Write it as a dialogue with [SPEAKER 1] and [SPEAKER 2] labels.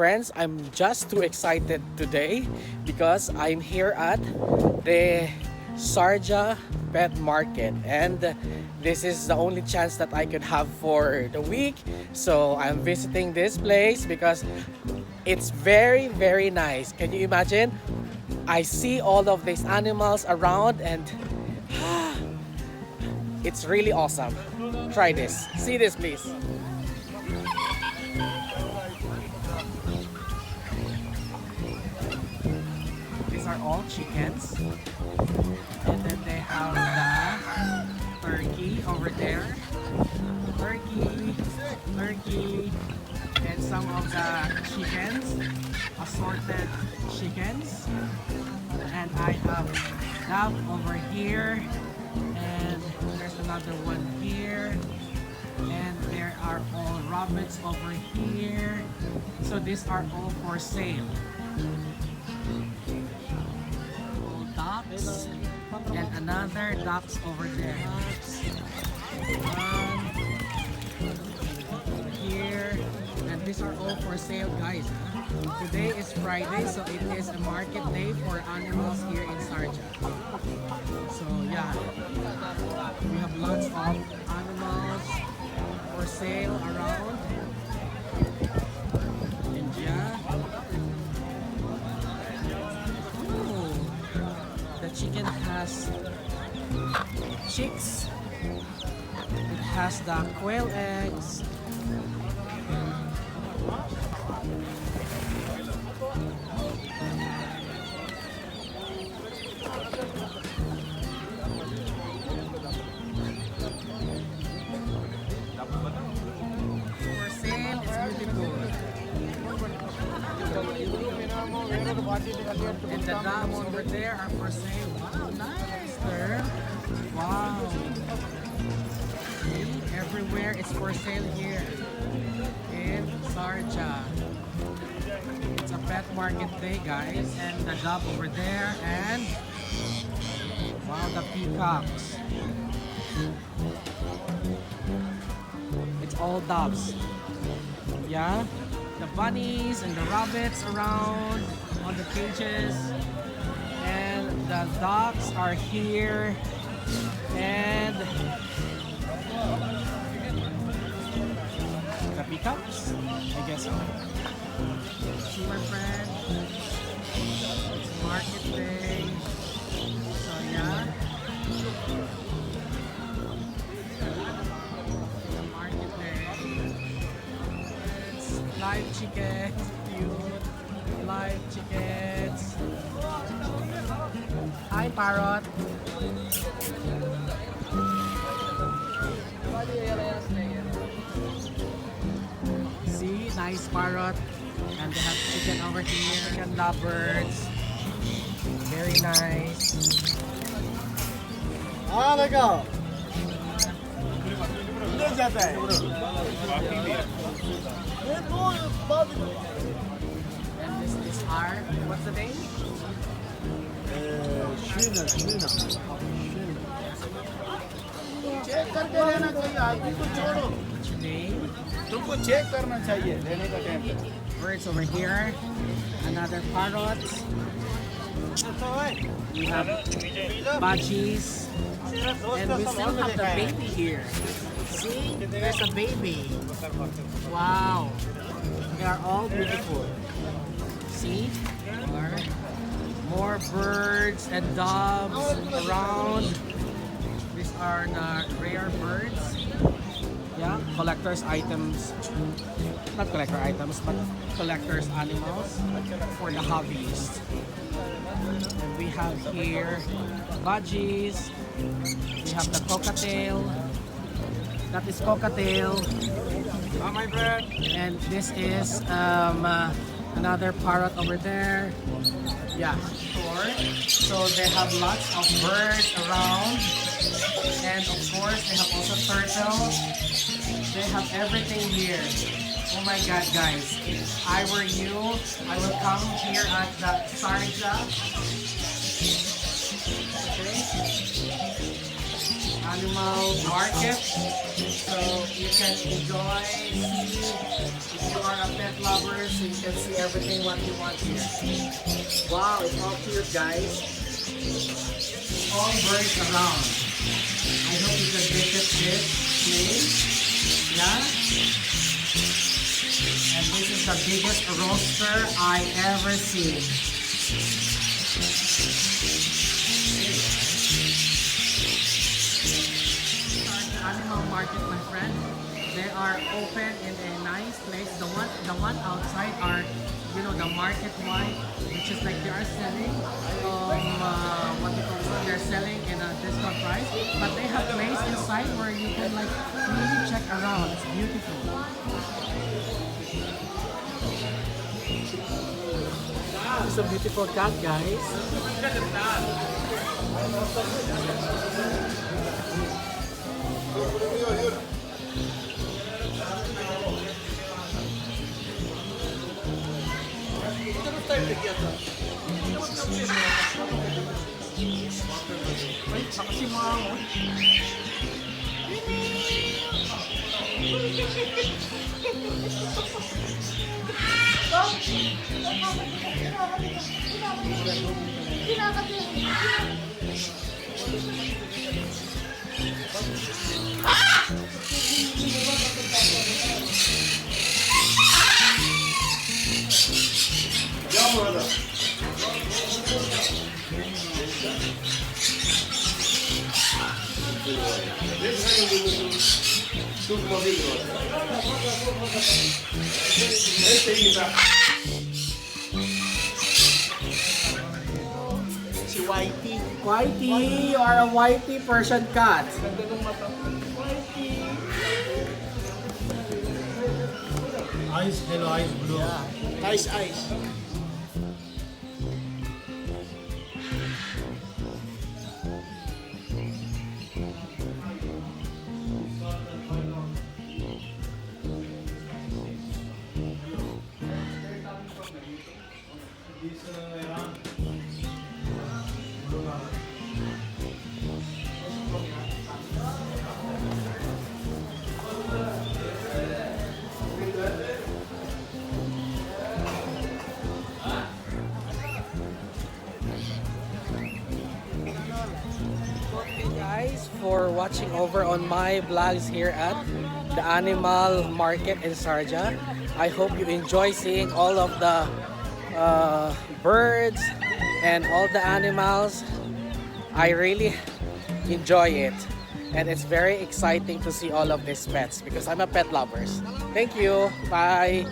[SPEAKER 1] Friends, I'm just too excited today because I'm here at the Sharjah Pet Market, and this is the only chance that I could have for the week. So I'm visiting this place because it's very nice. Can you imagine? I see all of these animals around and it's really awesome. Try this. See this, please. These are all chickens. And then they have the turkey over there. Turkey, and some of the chickens, assorted chickens. And I have dove over here, and there's another one here, and there are all rabbits over here. So these are all for sale. All ducks, and another ducks over there. Here, and these are all for sale, guys. Today is Friday, so it is a market day for animals here in Sharjah. So yeah, we have lots of animals for sale around. And yeah, ooh, the chicken has chicks. It has the quail eggs. For sale, it's beautiful. And the dogs over there are for sale. Wow, nice, sir. Wow. See, everywhere it's for sale here in Sharjah. It's a pet market day, guys. And the dove over there, and wow, the peacocks. It's all doves. Yeah, the bunnies and the rabbits around on the cages, and the ducks are here, and the peacocks, I guess so. See, my friend, it's market day. So yeah, the market day. It's live chickens, cute live chickens. Hi, parrot. See, nice parrot. And they have chicken over here, chicken lovebirds. Very nice.
[SPEAKER 2] हाँ लगा ले जाता है ये तो बात
[SPEAKER 1] And this are, what's the name?
[SPEAKER 2] शीना check करके लेना चाहिए आदमी को छोड़ो
[SPEAKER 1] What's your name?
[SPEAKER 2] तुमको चेक करना चाहिए लेने का टाइम पे
[SPEAKER 1] Birds over here. Another parrot. We have budgies. And we still have the baby here. See? There's a baby. Wow. They are all beautiful. See? More birds and doves around. These are the rare birds. Yeah, collector's items. Not collector items, but collector's animals for the hobbyists. And we have here budgies. We have the cockatiel. That is cockatiel.
[SPEAKER 2] हाँ my friend
[SPEAKER 1] And this is another parrot over there. Yeah, sure. So they have lots of birds around. And of course, they have also turtles. They have everything here. Oh my god, guys. If I were you, I will come here at the Sharjah. Okay? animal market. So you can enjoy, see, if you are a pet lover, so you can see everything what you want here. Wow, it's all cute, guys. All birds around. I hope you can visit this place. Yeah. And this is the biggest roaster I ever seen. Animal market, my friend. They are open in a nice place. The one outside are, you know, the market one, which is like they are selling what do you call it? They're selling in a discount price, but they have place inside where you can like really check around. It's beautiful. It's a beautiful cat, guys.
[SPEAKER 2] Si Whitey.
[SPEAKER 1] Whitey, you are a whitey Persian cat.
[SPEAKER 3] Eyes, hello, eyes blue.
[SPEAKER 2] Nice eyes.
[SPEAKER 1] Guys, for watching over on my vlogs here at the animal market in Sharjah. I hope you enjoy seeing all of the birds and all the animals. I really enjoy it, and it's very exciting to see all of these pets because I'm a pet lover. Thank you. Bye.